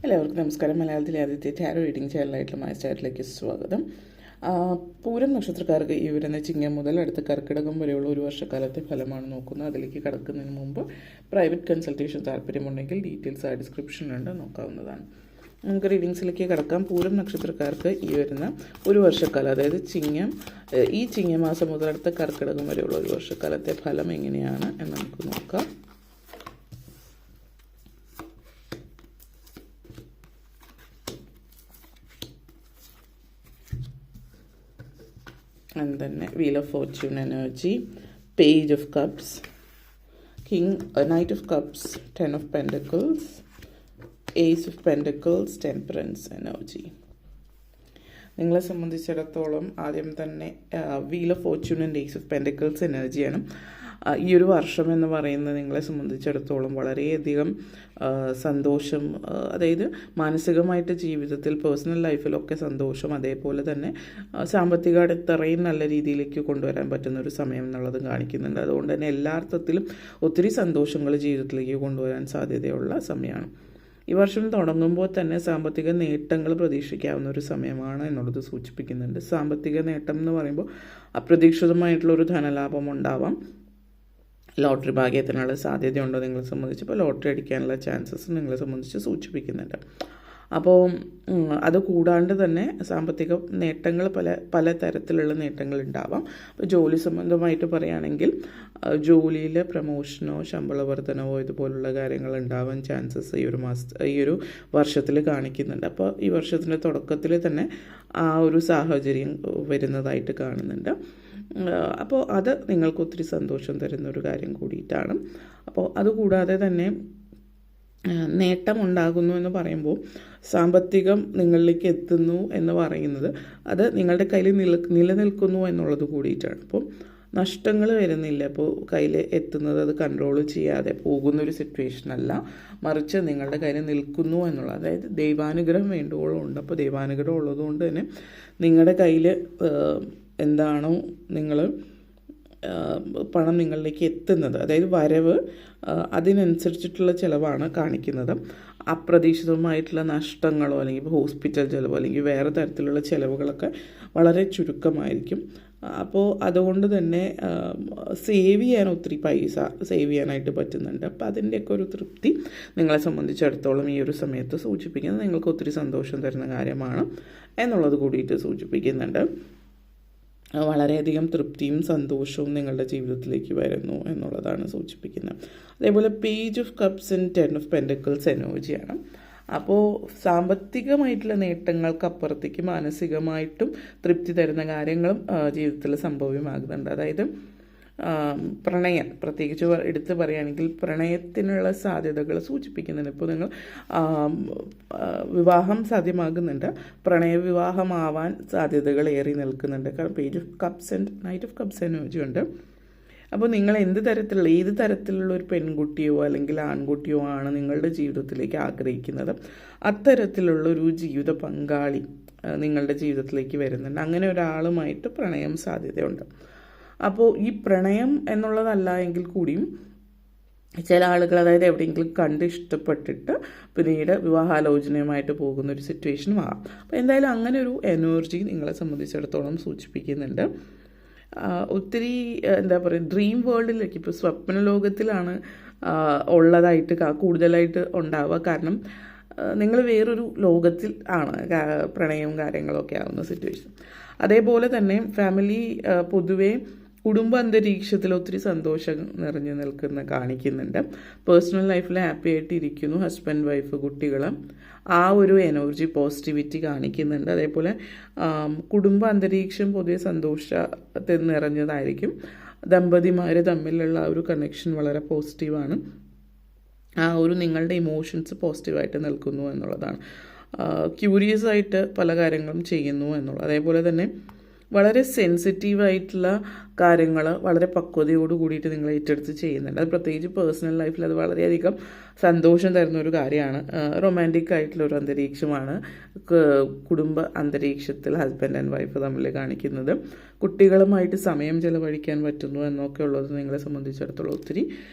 എല്ലാവർക്കും നമസ്കാരം. മലയാളത്തിലെ ആദ്യത്തെ ടാരോ റീഡിംഗ് ചാനലായിട്ടുള്ള മൈ ചാറ്റിലേക്ക് സ്വാഗതം. പൂരം നക്ഷത്രക്കാർക്ക് ഈ വരുന്ന ചിങ്ങം മുതൽ അടുത്ത കർക്കിടകം വരെയുള്ള ഒരു വർഷക്കാലത്തെ ഫലമാണ് നോക്കുന്നത്. അതിലേക്ക് കടക്കുന്നതിന് മുമ്പ് പ്രൈവറ്റ് കൺസൾട്ടേഷൻ താല്പര്യമുണ്ടെങ്കിൽ ഡീറ്റെയിൽസ് ആ ഡിസ്ക്രിപ്ഷനിലുണ്ട്, നോക്കാവുന്നതാണ്. നമുക്ക് റീഡിങ്സിലേക്ക് കടക്കാം. പൂരം നക്ഷത്രക്കാർക്ക് ഈ വരുന്ന ഒരു വർഷക്കാലം, അതായത് ഈ ചിങ്ങമാസം മുതൽ അടുത്ത കർക്കിടകം വരെയുള്ള ഒരു വർഷക്കാലത്തെ ഫലം എങ്ങനെയാണ് എന്ന് നമുക്ക് നോക്കാം. And then Wheel of Fortune energy, Page of Cups, Knight of Cups, Ten of Pentacles, Ace of Pentacles, Temperance energy. നിങ്ങളെ സംബന്ധിച്ചിടത്തോളം ആദ്യം തന്നെ wheel of fortune and ace of pentacles എനർജിയാണ്. ഈ ഒരു വർഷം എന്ന് പറയുന്നത് നിങ്ങളെ സംബന്ധിച്ചിടത്തോളം വളരെയധികം സന്തോഷം, അതായത് മാനസികമായിട്ട് ജീവിതത്തിൽ പേഴ്സണൽ ലൈഫിലൊക്കെ സന്തോഷം, അതേപോലെ തന്നെ സാമ്പത്തിക അടിത്തറയും നല്ല രീതിയിലേക്ക് കൊണ്ടുവരാൻ പറ്റുന്ന ഒരു സമയം എന്നുള്ളത് കാണിക്കുന്നുണ്ട്. അതുകൊണ്ട് തന്നെ എല്ലാ അർത്ഥത്തിലും ഒത്തിരി സന്തോഷങ്ങൾ ജീവിതത്തിലേക്ക് കൊണ്ടുവരാൻ സാധ്യതയുള്ള സമയമാണ്. ഈ വർഷം തുടങ്ങുമ്പോൾ തന്നെ സാമ്പത്തിക നേട്ടങ്ങൾ പ്രതീക്ഷിക്കാവുന്ന ഒരു സമയമാണ് എന്നുള്ളത് സൂചിപ്പിക്കുന്നുണ്ട്. സാമ്പത്തിക നേട്ടം എന്ന് പറയുമ്പോൾ അപ്രതീക്ഷിതമായിട്ടുള്ളൊരു ധനലാഭം ഉണ്ടാവാം. ലോട്ടറി ഭാഗ്യത്തിനുള്ള സാധ്യതയുണ്ടോ നിങ്ങളെ സംബന്ധിച്ച്? ഇപ്പോൾ ലോട്ടറി അടിക്കാനുള്ള ചാൻസസ് നിങ്ങളെ സംബന്ധിച്ച് സൂചിപ്പിക്കുന്നുണ്ട്. അപ്പോൾ അത് കൂടാണ്ട് തന്നെ സാമ്പത്തിക നേട്ടങ്ങൾ പല തരത്തിലുള്ള നേട്ടങ്ങൾ ഉണ്ടാവാം. അപ്പോൾ ജോലി സംബന്ധമായിട്ട് പറയുകയാണെങ്കിൽ ജോലിയിൽ പ്രമോഷനോ ശമ്പള വർധനവോ ഇതുപോലുള്ള കാര്യങ്ങൾ ഉണ്ടാവാൻ ചാൻസസ് ഈ ഒരു വർഷത്തിൽ കാണിക്കുന്നുണ്ട്. അപ്പോൾ ഈ വർഷത്തിൻ്റെ തുടക്കത്തിൽ തന്നെ ആ ഒരു സാഹചര്യം വരുന്നതായിട്ട് കാണുന്നുണ്ട്. അപ്പോൾ അത് നിങ്ങൾക്ക് ഒത്തിരി സന്തോഷം തരുന്ന ഒരു കാര്യം കൂടിയിട്ടാണ്. അപ്പോൾ അതുകൂടാതെ തന്നെ നേട്ടം ഉണ്ടാകുന്നു എന്ന് പറയുമ്പോൾ സാമ്പത്തികം നിങ്ങളിലേക്ക് എത്തുന്നു എന്ന് പറയുന്നത് അത് നിങ്ങളുടെ കയ്യിൽ നിലനിൽക്കുന്നു എന്നുള്ളത് കൂടിയിട്ടാണ്. അപ്പോൾ നഷ്ടങ്ങൾ വരുന്നില്ല. അപ്പോൾ കയ്യിൽ എത്തുന്നത് അത് കൺട്രോൾ ചെയ്യാതെ പോകുന്നൊരു സിറ്റുവേഷൻ അല്ല, മറിച്ച് നിങ്ങളുടെ കയ്യിൽ നിൽക്കുന്നു എന്നുള്ളത്, അതായത് ദൈവാനുഗ്രഹം വേണ്ടുവോളം ഉണ്ട്. അപ്പോൾ ദൈവാനുഗ്രഹം ഉള്ളതുകൊണ്ട് തന്നെ നിങ്ങളുടെ കയ്യിൽ എന്താണോ നിങ്ങൾ പണം നിങ്ങളിലേക്ക് എത്തുന്നത്, അതായത് വരവ്, അതിനനുസരിച്ചിട്ടുള്ള ചിലവാണ് കാണിക്കുന്നത്. അപ്രതീക്ഷിതമായിട്ടുള്ള നഷ്ടങ്ങളോ അല്ലെങ്കിൽ ഹോസ്പിറ്റൽ ചിലവോ അല്ലെങ്കിൽ വേറെ തരത്തിലുള്ള ചിലവുകളൊക്കെ വളരെ ചുരുക്കമായിരിക്കും. അപ്പോൾ അതുകൊണ്ട് തന്നെ സേവ് ചെയ്യാൻ ഒത്തിരി പൈസ സേവ് ചെയ്യാനായിട്ട് പറ്റുന്നുണ്ട്. അപ്പോൾ അതിൻ്റെയൊക്കെ ഒരു തൃപ്തി നിങ്ങളെ സംബന്ധിച്ചിടത്തോളം ഈ ഒരു സമയത്ത് സൂചിപ്പിക്കുന്നത് നിങ്ങൾക്ക് ഒത്തിരി സന്തോഷം തരുന്ന കാര്യമാണ് എന്നുള്ളത് കൂടിയിട്ട് സൂചിപ്പിക്കുന്നുണ്ട്. വളരെയധികം തൃപ്തിയും സന്തോഷവും നിങ്ങളുടെ ജീവിതത്തിലേക്ക് വരുന്നു എന്നുള്ളതാണ് സൂചിപ്പിക്കുന്നത്. അതേപോലെ page of cups and ten of pentacles എനർജിയാണ്. അപ്പോൾ സാമ്പത്തികമായിട്ടുള്ള നേട്ടങ്ങൾക്കപ്പുറത്തേക്ക് മാനസികമായിട്ടും തൃപ്തി തരുന്ന കാര്യങ്ങളും ജീവിതത്തിൽ സംഭവ്യമാകുന്നുണ്ട്. അതായത് പ്രണയം പ്രത്യേകിച്ച് എടുത്ത് പറയുകയാണെങ്കിൽ പ്രണയത്തിനുള്ള സാധ്യതകൾ സൂചിപ്പിക്കുന്നുണ്ട്. ഇപ്പോൾ നിങ്ങൾ വിവാഹം സാധ്യമാകുന്നുണ്ട്, പ്രണയവിവാഹമാവാൻ സാധ്യതകൾ ഏറി നിൽക്കുന്നുണ്ട്. കാരണം page of cups and night of cups energy ഉണ്ട്. അപ്പോൾ നിങ്ങൾ ഏത് തരത്തിലുള്ള ഒരു പെൺകുട്ടിയോ അല്ലെങ്കിൽ ആൺകുട്ടിയോ ആണ് നിങ്ങളുടെ ജീവിതത്തിലേക്ക് ആഗ്രഹിക്കുന്നത്, അത്തരത്തിലുള്ളൊരു ജീവിത പങ്കാളി നിങ്ങളുടെ ജീവിതത്തിലേക്ക് വരുന്നുണ്ട്. അങ്ങനെ ഒരാളുമായിട്ട് പ്രണയം സാധ്യതയുണ്ട്. അപ്പോൾ ഈ പ്രണയം എന്നുള്ളതല്ല എങ്കിൽ കൂടിയും ചില ആളുകൾ, അതായത് എവിടെയെങ്കിലും കണ്ട് ഇഷ്ടപ്പെട്ടിട്ട് പിന്നീട് വിവാഹാലോചനയുമായിട്ട് പോകുന്ന ഒരു സിറ്റുവേഷനും ആകാം. അപ്പോൾ എന്തായാലും അങ്ങനെ ഒരു എനർജി നിങ്ങളെ സംബന്ധിച്ചിടത്തോളം സൂചിപ്പിക്കുന്നുണ്ട്. ഒത്തിരി എന്താ പറയുക, ഡ്രീം വേൾഡിലേക്ക്, ഇപ്പോൾ സ്വപ്ന ലോകത്തിലാണ് ഉള്ളതായിട്ട് കൂടുതലായിട്ട് ഉണ്ടാവുക. കാരണം നിങ്ങൾ വേറൊരു ലോകത്തിൽ ആണ് പ്രണയവും കാര്യങ്ങളൊക്കെ ആവുന്ന സിറ്റുവേഷൻ. അതേപോലെ തന്നെ ഫാമിലി പൊതുവേ കുടുംബ അന്തരീക്ഷത്തിൽ ഒത്തിരി സന്തോഷം നിറഞ്ഞു കാണിക്കുന്നുണ്ട്. പേഴ്സണൽ ലൈഫിൽ ഹാപ്പി ആയിട്ട് ഇരിക്കുന്നു. ഹസ്ബൻഡ്, വൈഫ്, കുട്ടികൾ, ആ ഒരു എനർജി പോസിറ്റിവിറ്റി കാണിക്കുന്നുണ്ട്. അതേപോലെ കുടുംബ അന്തരീക്ഷം പൊതുവെ സന്തോഷത്തിൽ നിറഞ്ഞതായിരിക്കും. ദമ്പതിമാർ തമ്മിലുള്ള ആ ഒരു കണക്ഷൻ വളരെ പോസിറ്റീവാണ്. ആ ഒരു നിങ്ങളുടെ ഇമോഷൻസ് പോസിറ്റീവായിട്ട് നിൽക്കുന്നു എന്നുള്ളതാണ്. ക്യൂരിയസ് ആയിട്ട് പല കാര്യങ്ങളും ചെയ്യുന്നു എന്നുള്ളത്. അതേപോലെ തന്നെ വളരെ സെൻസിറ്റീവായിട്ടുള്ള കാര്യങ്ങൾ വളരെ പക്വതയോട് കൂടിയിട്ട് നിങ്ങൾ ഏറ്റെടുത്ത് ചെയ്യുന്നുണ്ട്. അത് പ്രത്യേകിച്ച് പേഴ്സണൽ ലൈഫിൽ അത് വളരെയധികം സന്തോഷം തരുന്ന ഒരു കാര്യമാണ്. റൊമാൻറ്റിക് ആയിട്ടുള്ള ഒരു അന്തരീക്ഷമാണ് കുടുംബ അന്തരീക്ഷത്തിൽ ഹസ്ബൻഡ് ആൻഡ് വൈഫ് തമ്മിൽ കാണിക്കുന്നത്. കുട്ടികളുമായിട്ട് സമയം ചെലവഴിക്കാൻ പറ്റുന്നു എന്നൊക്കെ ഉള്ളത് നിങ്ങളെ സംബന്ധിച്ചിടത്തോളം ഒത്തിരി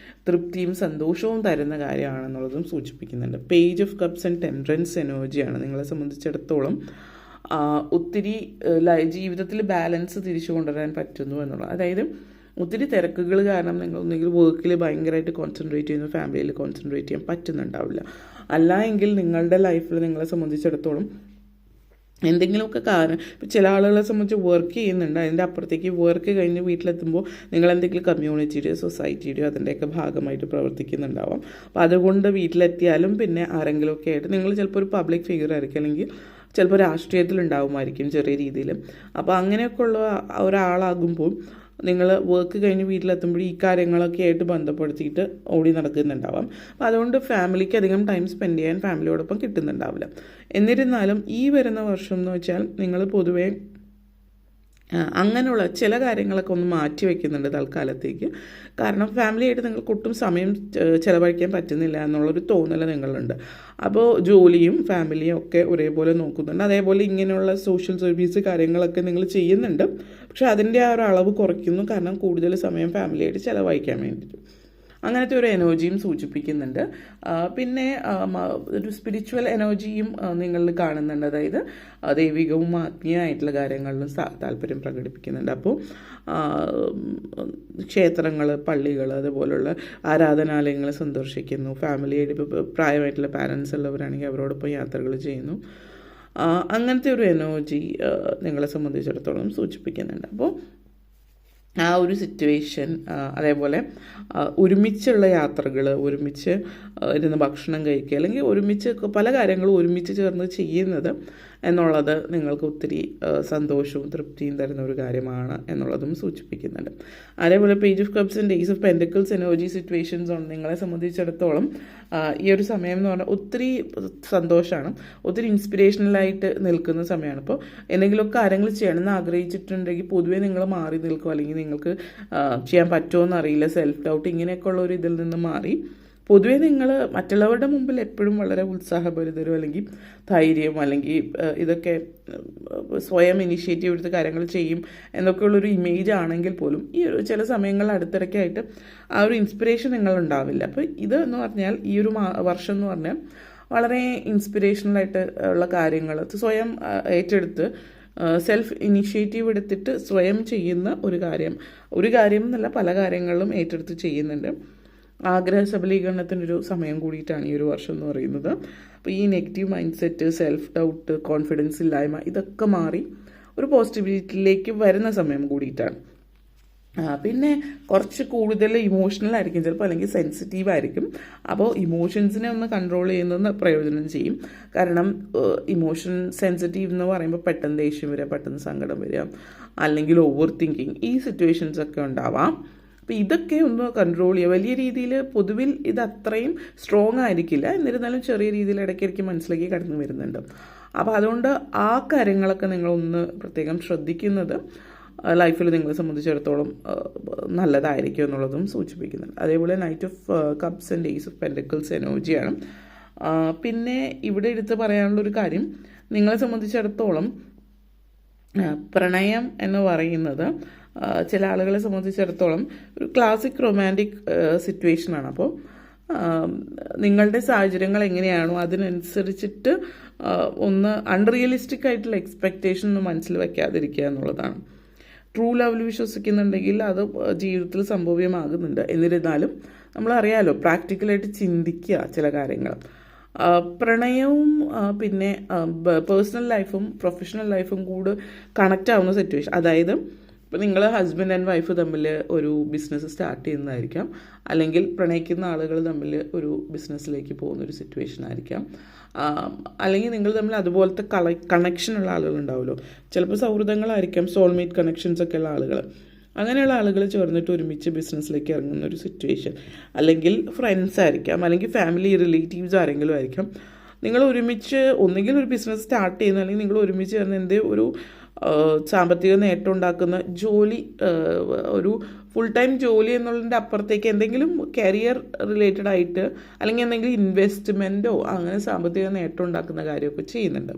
തൃപ്തിയും സന്തോഷവും തരുന്ന കാര്യമാണെന്നുള്ളതും സൂചിപ്പിക്കുന്നുണ്ട്. Page of cups and temperance എനർജിയാണ് നിങ്ങളെ സംബന്ധിച്ചിടത്തോളം ഒത്തിരി ജീവിതത്തിൽ ബാലൻസ് തിരിച്ചു കൊണ്ടുവരാൻ പറ്റുന്നു എന്നുള്ളത്. അതായത് ഒത്തിരി തിരക്കുകൾ കാരണം നിങ്ങൾ ഒന്നെങ്കിൽ വർക്കിൽ ഭയങ്കരമായിട്ട് കോൺസെൻട്രേറ്റ് ചെയ്യുന്നു, ഫാമിലിയിൽ കോൺസെൻട്രേറ്റ് ചെയ്യാൻ പറ്റുന്നുണ്ടാവില്ല. അല്ല എങ്കിൽ നിങ്ങളുടെ ലൈഫിൽ നിങ്ങളെ സംബന്ധിച്ചിടത്തോളം എന്തെങ്കിലുമൊക്കെ കാരണം, ഇപ്പോൾ ചില ആളുകളെ സംബന്ധിച്ച് വർക്ക് ചെയ്യുന്നുണ്ട്, അതിൻ്റെ അപ്പുറത്തേക്ക് വർക്ക് കഴിഞ്ഞ് വീട്ടിലെത്തുമ്പോൾ നിങ്ങൾ എന്തെങ്കിലും കമ്മ്യൂണിറ്റിയുടെയോ സൊസൈറ്റിയുടെയോ അതിൻ്റെയൊക്കെ ഭാഗമായിട്ട് പ്രവർത്തിക്കുന്നുണ്ടാവാം. അപ്പോൾ അതുകൊണ്ട് വീട്ടിലെത്തിയാലും പിന്നെ ആരെങ്കിലുമൊക്കെ ആയിട്ട് നിങ്ങൾ ചിലപ്പോൾ ഒരു പബ്ലിക് ഫിഗർ ആയിരിക്കും, അല്ലെങ്കിൽ ചിലപ്പോൾ രാഷ്ട്രീയത്തിലുണ്ടാവുമായിരിക്കും ചെറിയ രീതിയിൽ. അപ്പോൾ അങ്ങനെയൊക്കെ ഉള്ള ഒരാളാകുമ്പോൾ നിങ്ങൾ വർക്ക് കഴിഞ്ഞ് വീട്ടിലെത്തുമ്പോൾ ഈ കാര്യങ്ങളൊക്കെ ആയിട്ട് ബന്ധപ്പെടുത്തിയിട്ട് ഓടി നടക്കുന്നുണ്ടാവാം. അപ്പോൾ അതുകൊണ്ട് ഫാമിലിക്ക് അധികം ടൈം സ്പെൻഡ് ചെയ്യാൻ ഫാമിലിയോടൊപ്പം കിട്ടുന്നുണ്ടാവില്ല. എന്നിരുന്നാലും ഈ വരുന്ന വർഷം എന്ന് വെച്ചാൽ നിങ്ങൾ പൊതുവേ അങ്ങനെയുള്ള ചില കാര്യങ്ങളൊക്കെ ഒന്ന് മാറ്റി വയ്ക്കുന്നുണ്ട് തൽക്കാലത്തേക്ക്. കാരണം ഫാമിലിയായിട്ട് നിങ്ങൾക്ക് ഒട്ടും സമയം ചിലവഴിക്കാൻ പറ്റുന്നില്ല എന്നുള്ളൊരു തോന്നൽ നിങ്ങളുണ്ട്. അപ്പോൾ ജോലിയും ഫാമിലിയും ഒക്കെ ഒരേപോലെ നോക്കുന്നുണ്ട്. അതേപോലെ ഇങ്ങനെയുള്ള സോഷ്യൽ സർവീസ് കാര്യങ്ങളൊക്കെ നിങ്ങൾ ചെയ്യുന്നുണ്ട്. പക്ഷെ അതിൻ്റെ ആ ഒരു അളവ് കുറയ്ക്കുന്നു, കാരണം കൂടുതൽ സമയം ഫാമിലിയായിട്ട് ചിലവഴിക്കാൻ വേണ്ടിയിട്ട്. അങ്ങനത്തെ ഒരു എനർജിയും സൂചിപ്പിക്കുന്നുണ്ട്. പിന്നെ ഒരു സ്പിരിച്വൽ എനർജിയും നിങ്ങളിൽ കാണുന്നുണ്ട്. അതായത് ദൈവികവും ആത്മീയമായിട്ടുള്ള കാര്യങ്ങളിലും താല്പര്യം പ്രകടിപ്പിക്കുന്നുണ്ട്. അപ്പോൾ ക്ഷേത്രങ്ങൾ, പള്ളികൾ, അതുപോലുള്ള ആരാധനാലയങ്ങൾ സന്ദർശിക്കുന്നു. ഫാമിലിയായിട്ട് ഇപ്പോൾ പ്രായമായിട്ടുള്ള പാരൻസ് ഉള്ളവരാണെങ്കിൽ അവരോടൊപ്പം യാത്രകൾ ചെയ്യുന്നു. അങ്ങനത്തെ ഒരു എനർജി നിങ്ങളെ സംബന്ധിച്ചിടത്തോളം സൂചിപ്പിക്കുന്നുണ്ട്. അപ്പോൾ ആ ഒരു സിറ്റുവേഷൻ, അതേപോലെ ഒരുമിച്ചുള്ള യാത്രകൾ, ഒരുമിച്ച് ഇരുന്ന് ഭക്ഷണം കഴിക്കുക, അല്ലെങ്കിൽ ഒരുമിച്ച് പല കാര്യങ്ങളും ഒരുമിച്ച് ചേർന്ന് ചെയ്യുന്നത് എന്നുള്ളത് നിങ്ങൾക്ക് ഒത്തിരി സന്തോഷവും തൃപ്തിയും തരുന്ന ഒരു കാര്യമാണ് എന്നുള്ളതും സൂചിപ്പിക്കുന്നുണ്ട്. അതേപോലെ page of cups and ace of pentacles energy situations ഉണ്ട് നിങ്ങളെ സംബന്ധിച്ചിടത്തോളം. ഈ ഒരു സമയം എന്ന് പറഞ്ഞാൽ ഒത്തിരി സന്തോഷമാണ്, ഒത്തിരി ഇൻസ്പിറേഷണലായിട്ട് നിൽക്കുന്ന സമയമാണ്. അപ്പോൾ എന്തെങ്കിലുമൊക്കെ കാര്യങ്ങൾ ചെയ്യണമെന്ന് ആഗ്രഹിച്ചിട്ടുണ്ടെങ്കിൽ പൊതുവേ നിങ്ങൾ മാറി നിൽക്കും, അല്ലെങ്കിൽ നിങ്ങൾക്ക് ചെയ്യാൻ പറ്റുമോ എന്നറിയില്ല, സെൽഫ് ഡൗട്ട്, ഇങ്ങനെയൊക്കെയുള്ള ഒരു ഇതിൽ നിന്ന് മാറി പൊതുവേ നിങ്ങൾ മറ്റുള്ളവരുടെ മുമ്പിൽ എപ്പോഴും വളരെ ഉത്സാഹഭരിതരും, അല്ലെങ്കിൽ ധൈര്യം, അല്ലെങ്കിൽ ഇതൊക്കെ സ്വയം ഇനിഷ്യേറ്റീവ് എടുത്ത് കാര്യങ്ങൾ ചെയ്യും എന്നൊക്കെയുള്ളൊരു ഇമേജ് ആണെങ്കിൽ പോലും ഈ ഒരു ചില സമയങ്ങളിൽ അടുത്തിടയ്ക്കായിട്ട് ആ ഒരു ഇൻസ്പിറേഷൻ നിങ്ങളുണ്ടാവില്ല. അപ്പോൾ ഇതെന്ന് പറഞ്ഞാൽ ഈ ഒരു വർഷം എന്ന് പറഞ്ഞാൽ വളരെ ഇൻസ്പിറേഷണലായിട്ട് ഉള്ള കാര്യങ്ങൾ സ്വയം ഏറ്റെടുത്ത് സെൽഫ് ഇനിഷ്യേറ്റീവ് എടുത്തിട്ട് സ്വയം ചെയ്യുന്ന ഒരു കാര്യം എന്നല്ല, പല കാര്യങ്ങളിലും ഏറ്റെടുത്ത് ചെയ്യുന്നുണ്ട്. ആഗ്രഹ സബലീകരണത്തിനൊരു സമയം കൂടിയിട്ടാണ് ഈ ഒരു വർഷം എന്ന് പറയുന്നത്. അപ്പോൾ ഈ negative mind set, self doubt, confidence ഇല്ലായ്മ, ഇതൊക്കെ മാറി ഒരു പോസിറ്റിവിറ്റിയിലേക്ക് വരുന്ന സമയം കൂടിയിട്ടാണ്. പിന്നെ കുറച്ച് കൂടുതൽ ഇമോഷണൽ ആയിരിക്കും ചിലപ്പോൾ, അല്ലെങ്കിൽ സെൻസിറ്റീവ് ആയിരിക്കും. അപ്പോൾ ഇമോഷൻസിനെ ഒന്ന് കൺട്രോൾ ചെയ്യുന്നത് പ്രയോജനം ചെയ്യും. കാരണം ഇമോഷൻ സെൻസിറ്റീവ് എന്ന് പറയുമ്പോൾ പെട്ടെന്ന് ദേഷ്യം വരിക, പെട്ടെന്ന് സങ്കടം വരിക, അല്ലെങ്കിൽ ഓവർ തിങ്കിങ്, ഈ സിറ്റുവേഷൻസ് ഒക്കെ ഉണ്ടാവാം. അപ്പോൾ ഇതൊക്കെ ഒന്ന് കൺട്രോൾ ചെയ്യുക. വലിയ രീതിയിൽ പൊതുവിൽ ഇത് അത്രയും സ്ട്രോങ് ആയിരിക്കില്ല, എന്നിരുന്നാലും ചെറിയ രീതിയിൽ ഇടയ്ക്കിടയ്ക്ക് മനസ്സിലേക്ക് കടന്നു വരുന്നുണ്ട്. അപ്പോൾ അതുകൊണ്ട് ആ കാര്യങ്ങളൊക്കെ നിങ്ങളൊന്ന് പ്രത്യേകം ശ്രദ്ധിക്കുന്നത് ലൈഫിൽ നിങ്ങളെ സംബന്ധിച്ചിടത്തോളം നല്ലതായിരിക്കും എന്നുള്ളതും സൂചിപ്പിക്കുന്നുണ്ട്. അതേപോലെ knight of cups and ace of pentacles എനർജിയാണ്. പിന്നെ ഇവിടെ എടുത്ത് പറയാനുള്ളൊരു കാര്യം, നിങ്ങളെ സംബന്ധിച്ചിടത്തോളം പ്രണയം എന്ന് പറയുന്നത് ചില ആളുകളെ സംബന്ധിച്ചിടത്തോളം ഒരു ക്ലാസിക് റൊമാൻറ്റിക് സിറ്റുവേഷനാണ്. അപ്പോൾ നിങ്ങളുടെ സാഹചര്യങ്ങൾ എങ്ങനെയാണോ അതിനനുസരിച്ചിട്ട് ഒന്ന് അൺറിയലിസ്റ്റിക് ആയിട്ടുള്ള എക്സ്പെക്റ്റേഷൻ ഒന്നും മനസ്സിൽ വയ്ക്കാതിരിക്കുക എന്നുള്ളതാണ്. ട്രൂ ലവിൽ വിശ്വസിക്കുന്നുണ്ടെങ്കിൽ അത് ജീവിതത്തിൽ സംഭവ്യമാകുന്നുണ്ട്. എന്നിരുന്നാലും നമ്മളറിയാലോ, പ്രാക്ടിക്കലായിട്ട് ചിന്തിക്കുക ചില കാര്യങ്ങൾ. പ്രണയവും പിന്നെ പേഴ്സണൽ ലൈഫും പ്രൊഫഷണൽ ലൈഫും കൂടെ കണക്റ്റ് ആവുന്ന സിറ്റുവേഷൻ. അതായത് ഇപ്പോൾ നിങ്ങൾ ഹസ്ബൻഡ് ആൻഡ് വൈഫ് തമ്മിൽ ഒരു ബിസിനസ് സ്റ്റാർട്ട് ചെയ്യുന്നതായിരിക്കാം, അല്ലെങ്കിൽ പ്രണയിക്കുന്ന ആളുകൾ തമ്മിൽ ഒരു ബിസിനസ്സിലേക്ക് പോകുന്നൊരു സിറ്റുവേഷൻ ആയിരിക്കാം, അല്ലെങ്കിൽ നിങ്ങൾ തമ്മിൽ അതുപോലത്തെ കണക്ഷനുള്ള ആളുകളുണ്ടാവുമല്ലോ. ചിലപ്പോൾ സൗഹൃദങ്ങളായിരിക്കാം, സോൾമേറ്റ് കണക്ഷൻസ് ഒക്കെ ഉള്ള ആളുകൾ. അങ്ങനെയുള്ള ആളുകൾ ചേർന്നിട്ട് ഒരുമിച്ച് ബിസിനസ്സിലേക്ക് ഇറങ്ങുന്ന ഒരു സിറ്റുവേഷൻ, അല്ലെങ്കിൽ ഫ്രണ്ട്സ് ആയിരിക്കാം, അല്ലെങ്കിൽ ഫാമിലി റിലേറ്റീവ്സ് ആരെങ്കിലും ആയിരിക്കാം. നിങ്ങൾ ഒരുമിച്ച് ഒന്നുകിൽ ഒരു ബിസിനസ് സ്റ്റാർട്ട് ചെയ്യുന്ന, അല്ലെങ്കിൽ നിങ്ങൾ ഒരുമിച്ച് ചേർന്ന് ഒരു സാമ്പത്തിക നേട്ടം ഉണ്ടാക്കുന്ന ജോലി, ഒരു ഫുൾ ടൈം ജോലി എന്നുള്ളതിൻ്റെ അപ്പുറത്തേക്ക് എന്തെങ്കിലും കരിയർ റിലേറ്റഡ് ആയിട്ട് അല്ലെങ്കിൽ എന്തെങ്കിലും ഇൻവെസ്റ്റ്മെൻറ്റോ അങ്ങനെ സാമ്പത്തിക നേട്ടം ഉണ്ടാക്കുന്ന കാര്യമൊക്കെ ചെയ്യുന്നുണ്ട്.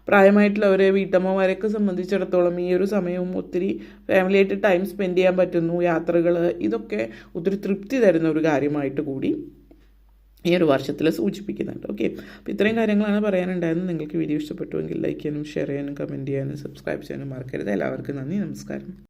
പ്രായമായിട്ടുള്ളവരെ, വീട്ടമ്മമാരെയൊക്കെ സംബന്ധിച്ചിടത്തോളം ഈ ഒരു സമയവും ഒത്തിരി ഫാമിലിയായിട്ട് ടൈം സ്പെൻഡ് ചെയ്യാൻ പറ്റുന്നു, യാത്രകൾ, ഇതൊക്കെ ഒത്തിരി തൃപ്തി തരുന്ന ഒരു കാര്യമായിട്ട് കൂടി ഈ ഒരു വർഷത്തിൽ സൂചിപ്പിക്കുന്നുണ്ട്. ഓക്കെ, അപ്പോൾ ഇത്രയും കാര്യങ്ങളാണ് പറയാനുണ്ടായിരുന്നത്. നിങ്ങൾക്ക് വീഡിയോ ഇഷ്ടപ്പെട്ടുവെങ്കിൽ ലൈക്ക് ചെയ്യാനും ഷെയർ ചെയ്യാനും കമൻറ്റ് ചെയ്യാനും സബ്സ്ക്രൈബ് ചെയ്യാനും മറക്കരുത്. എല്ലാവർക്കും നന്ദി, നമസ്കാരം.